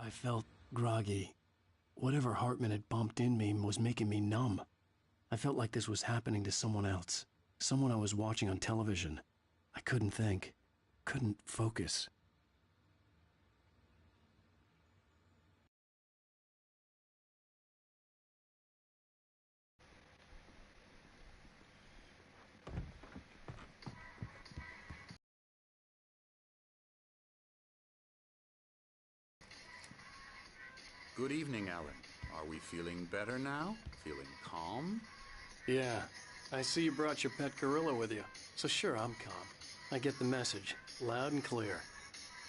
I felt groggy. Whatever Hartman had bumped in me was making me numb. I felt like this was happening to someone else. Someone I was watching on television. I couldn't think. Couldn't focus. Good evening, Alan. Are we feeling better now? Feeling calm? Yeah. I see you brought your pet gorilla with you. So sure, I'm calm. I get the message. Loud and clear.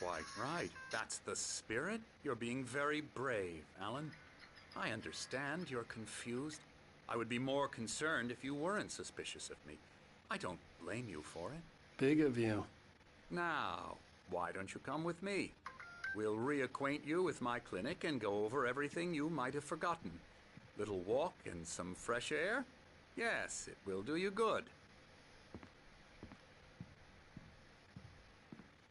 Quite right. That's the spirit. You're being very brave, Alan. I understand you're confused. I would be more concerned if you weren't suspicious of me. I don't blame you for it. Big of you. Now, why don't you come with me? We'll reacquaint you with my clinic and go over everything you might have forgotten. Little walk and some fresh air? Yes, it will do you good.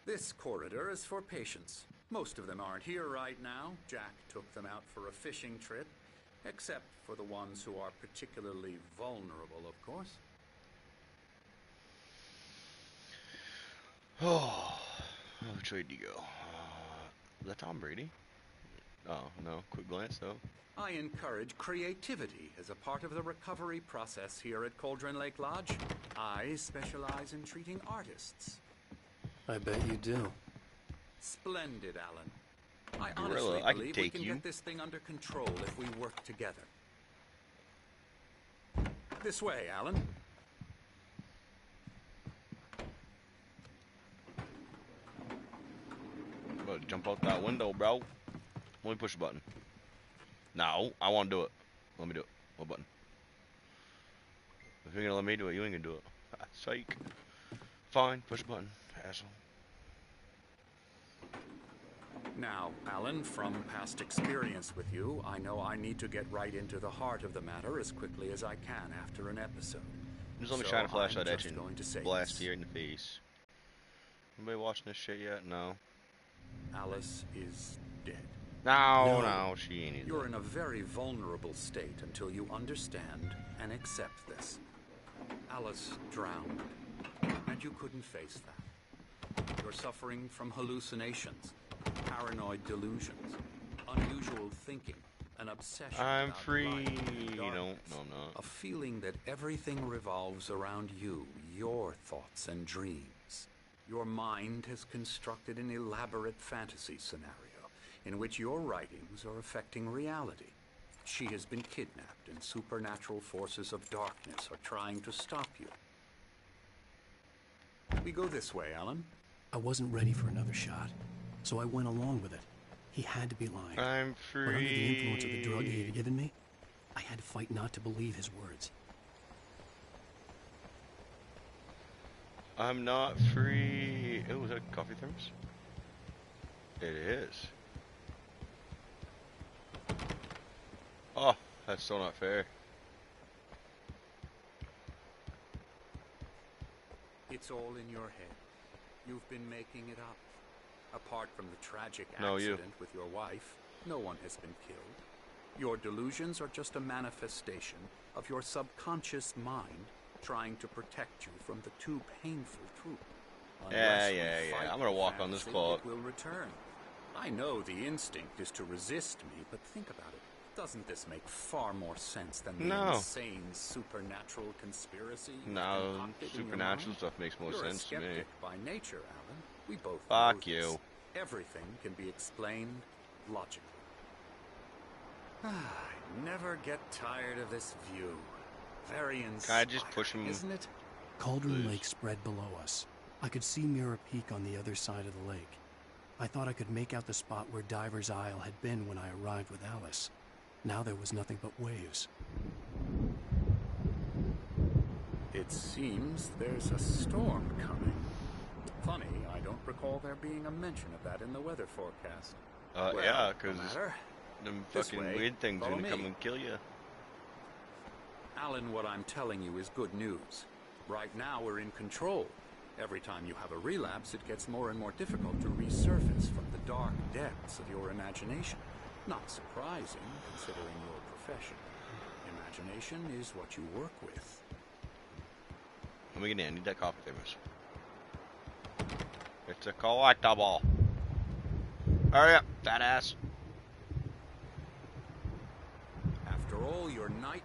This corridor is for patients. Most of them aren't here right now. Jack took them out for a fishing trip, except for the ones who are particularly vulnerable, of course. Oh, which way do you go? Is that Tom Brady? Oh, no. Quick glance, though. I encourage creativity as a part of the recovery process here at Cauldron Lake Lodge. I specialize in treating artists. I bet you do. Splendid, Alan. I Gorilla, honestly I can believe we take can you. get this thing under control if we work together. This way, Alan. Better jump out that window, bro. Let me push the button. No, I want to do it. Let me do it. What button? If you're gonna let me do it, you ain't gonna do it. Psych. Fine, push the button, asshole. Now, Alan, from past experience with you, I know I need to get right into the heart of the matter as quickly as I can after an episode. Just let me So shine a flashlight I'm at just you going to say and blast this. you in the face. Anybody watching this shit yet? No. Alice is dead. No, No. she ain't either. You're in a very vulnerable state until you understand and accept this. Alice drowned, and you couldn't face that. You're suffering from hallucinations, paranoid delusions, unusual thinking, an obsession I'm about free. light and No, darkness, I'm not. a feeling that everything revolves around you, your thoughts and dreams. Your mind has constructed an elaborate fantasy scenario in which your writings are affecting reality. She has been kidnapped, and supernatural forces of darkness are trying to stop you. We go this way, Alan. I wasn't ready for another shot, so I went along with it. He had to be lying. I'm free. But under the influence of the drug he had given me, I had to fight not to believe his words. I'm not free. Oh, was that coffee thermos? It is. Oh, that's still not fair. It's all in your head. You've been making it up. Apart from the tragic No, you. accident with your wife, no one has been killed. Your delusions are just a manifestation of your subconscious mind trying to protect you from the too painful truth. Unless we fight I'm gonna the walk on this fantasy, clock. it will return. I know the instinct is to resist me, but think about it. Doesn't this make far more sense than the No. insane supernatural conspiracy you've No, concocted in your supernatural mind? stuff makes more You're sense a to me. skeptic by nature, Alan. We both Fuck know you. this. Everything can be explained logically. I never get tired of this view. Very inspiring, Can I just push him? isn't it? Cauldron Please. Lake spread below us. I could see Mirror Peak on the other side of the lake. I thought I could make out the spot where Diver's Isle had been when I arrived with Alice. Now there was nothing but waves. It seems there's a storm coming. Funny, I don't recall there being a mention of that in the weather forecast. Well, Yeah, no because matter. them This fucking way. weird things Follow gonna me. come and kill you. Alan, what I'm telling you is good news. Right now we're in control. Every time you have a relapse, it gets more and more difficult to resurface from the dark depths of your imagination. Not surprising, considering your profession. Imagination is what you work with. Let me get in. I need that coffee there, miss. It's a collectible. Hurry up, fat ass. After all your nightmares,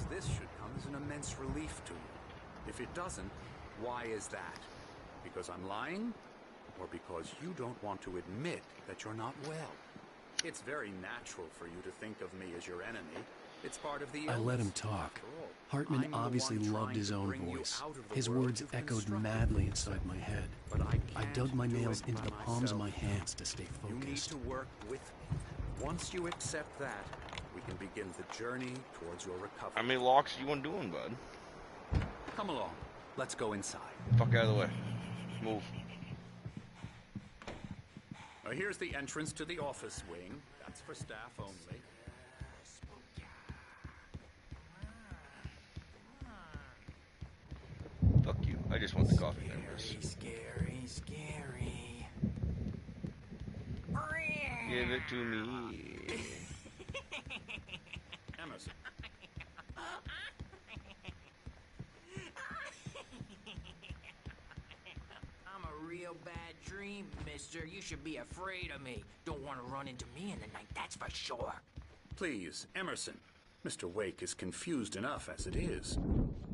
this should come as an immense relief to you. If it doesn't, why is that? Because I'm lying? Or because you don't want to admit that you're not well? It's very natural for you to think of me as your enemy. It's part of the illness. I let him talk. After all, Hartman I'm the obviously one loved trying his to own bring you voice. out of the His world words you've echoed constructed madly for inside yourself. my head. But I dug can't my do nails it into by the palms of my myself. hands to stay You need focused. to work with me. Once you accept that, we can begin the journey towards your recovery. How many locks you want doing, bud? Come along. Let's go inside. Fuck out of the way. Move. Here's the entrance to the office wing. That's for staff only. Fuck you. I just want the coffee members. Scary. Give it to me. Emerson. I'm a real bad dream, mister. You should be afraid of me. Don't want to run into me in the night, that's for sure. Please, Emerson. Mr. Wake is confused enough as it is.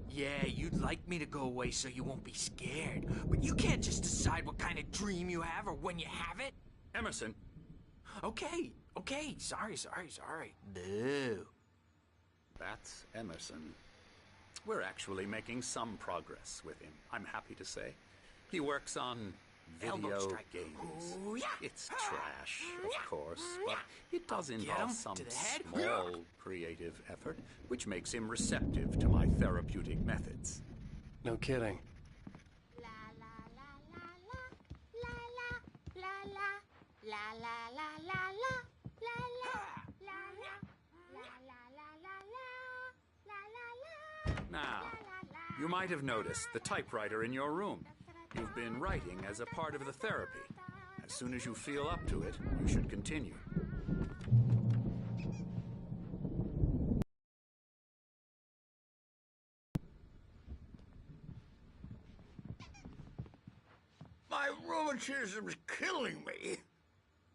Yeah, you'd like me to go away so you won't be scared. But you can't just decide what kind of dream you have or when you have it. Emerson. Okay. Sorry. Boo. That's Emerson. We're actually making some progress with him, I'm happy to say. He works on Elbow video strike. games. Ooh, yeah. It's trash, of course, but it does Get involve him some to the head. small creative effort, which makes him receptive to my therapeutic methods. No kidding. La la la la la la la la la la la la la la la la. Now, you might have noticed the typewriter in your room. You've been writing as a part of the therapy. As soon as you feel up to it, you should continue. My rheumatism's killing me.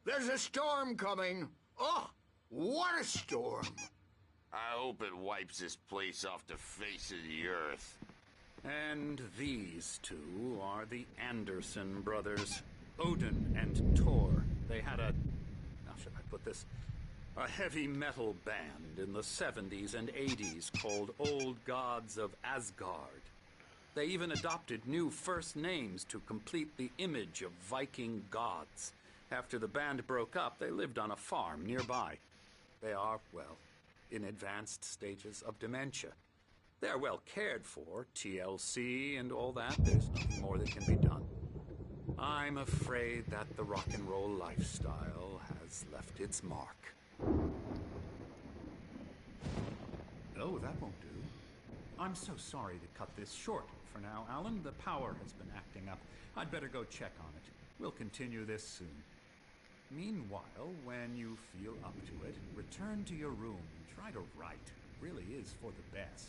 There's a storm coming. Oh, what a storm. I hope it wipes this place off the face of the earth. And these two are the Anderson brothers, Odin and Thor. They had how should I put this? A heavy metal band in the 70s and 80s called Old Gods of Asgard. They even adopted new first names to complete the image of Viking gods. After the band broke up, they lived on a farm nearby. They are, well, in advanced stages of dementia. They're well cared for, TLC and all that. There's nothing more that can be done. I'm afraid that the rock and roll lifestyle has left its mark. Oh, that won't do. I'm so sorry to cut this short for now, Alan. The power has been acting up. I'd better go check on it. We'll continue this soon. Meanwhile, when you feel up to it, return to your room and try to write. It really is for the best.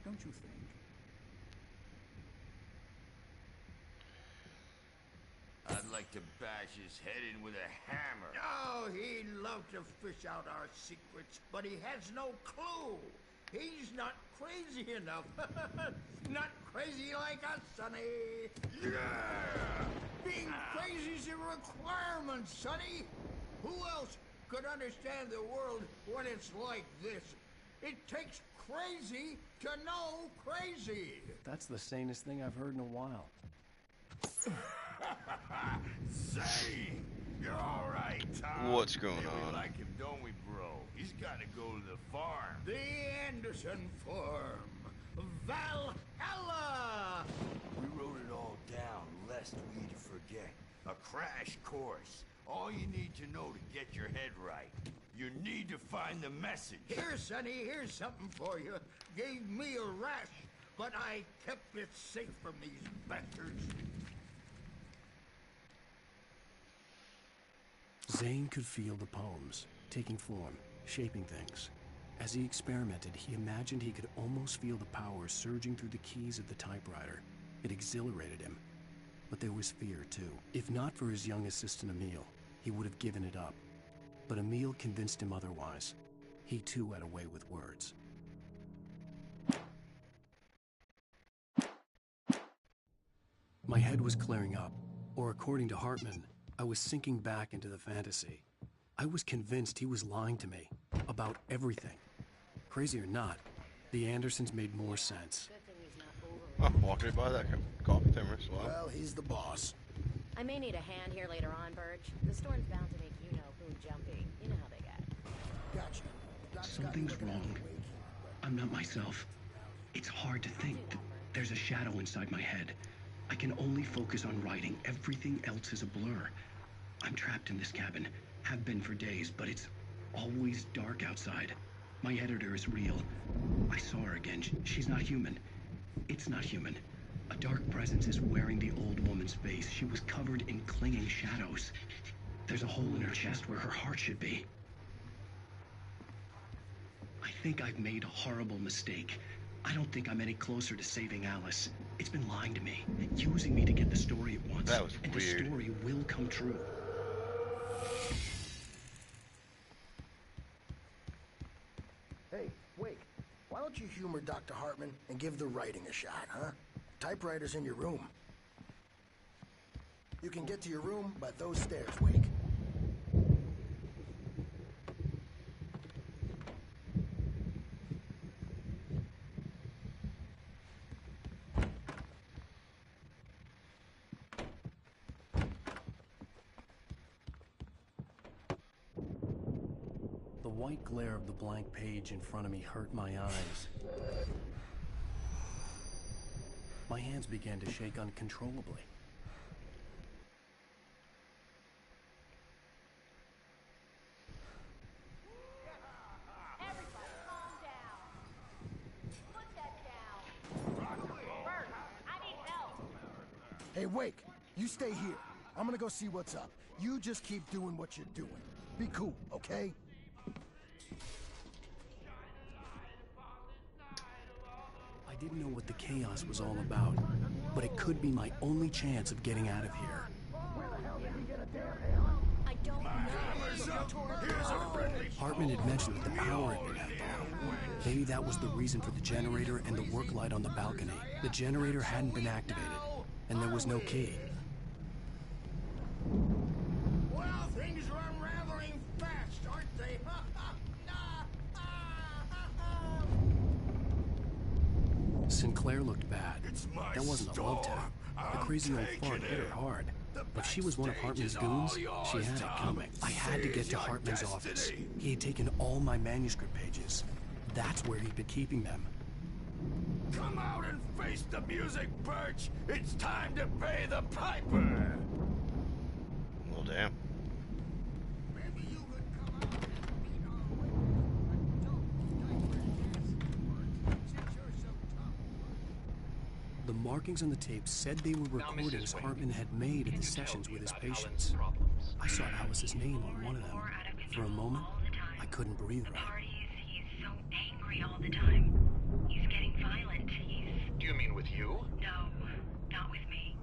Don't you think? I'd like to bash his head in with a hammer. Oh, he'd love to fish out our secrets, but he has no clue. He's not crazy enough. Not crazy like us, Sonny. Yeah! Being crazy's a requirement, Sonny. Who else could understand the world when it's like this? It takes crazy to know crazy. That's the sanest thing I've heard in a while. Say, you're all right, Tom. What's going Hey, on? We like him, don't we, bro? He's got to go to the farm. The Anderson Farm. Valhalla! We wrote it all down, lest we forget. A crash course. All you need to know to get your head right. You need to find the message. Here, Sonny, here's something for you. Gave me a rash but I kept it safe from these bastards. Zane could feel the poems, taking form, shaping things. As he experimented, he imagined he could almost feel the power surging through the keys of the typewriter. It exhilarated him. But there was fear, too. If not for his young assistant Emil, he would have given it up. But Emil convinced him otherwise. He too had a way with words. My head was clearing up, or according to Hartman, I was sinking back into the fantasy. I was convinced he was lying to me about everything. Crazy or not, the Andersons made more sense. Oh, walked right by that coffee thermos. Wow. Well, he's the boss. I may need a hand here later on, Birch. The storm's bound to make you know who jumpy. You know how they get. Gotcha. Something's wrong. I'm not myself. It's hard to think. There's a shadow inside my head. I can only focus on writing. Everything else is a blur. I'm trapped in this cabin. Have been for days, but it's always dark outside. My editor is real. I saw her again. She's not human. It's not human. A dark presence is wearing the old woman's face. She was covered in clinging shadows. There's a hole in her chest where her heart should be. I think I've made a horrible mistake. I don't think I'm any closer to saving Alice. It's been lying to me, using me to get the story it wants. That was and weird. The story will come true. Hey, Wake, why don't you humor Dr. Hartman and give the writing a shot, huh? Typewriter's in your room. You can get to your room by those stairs, Wake. The white glare of the blank page in front of me hurt my eyes. My hands began to shake uncontrollably. Everybody calm down. Put that down. Bert, I need help. Hey, Wake, you stay here. I'm gonna go see what's up. You just keep doing what you're doing. Be cool, okay? I didn't know what the chaos was all about, but it could be my only chance of getting out of here. I don't know. Hartman had mentioned that the power had been out there. Maybe that was the reason for the generator and the work light on the balcony. The generator hadn't been activated, and there was no key. Well, things are unraveling fast, aren't they? Sinclair looked bad. It's my That wasn't a love store. tap. The I'm crazy old taking fart hit her it. hard. The If she was one of backstage Hartman's is all goons, she yours, had it Tom. coming. I had to get Seize to your Hartman's office. destiny. He had taken all my manuscript pages. That's where he'd been keeping them. Come out and face the music, Birch. It's time to pay the piper. Well, damn. Maybe you could come out and let me know when since you're so tough. The markings on the tape said they were recordings Hartman had made at the sessions with his patients. I saw Alice's name on one of them. For a moment, I couldn't breathe right. Parties, he's so angry all the time. He's getting violent. Do you mean with you? No, not with me.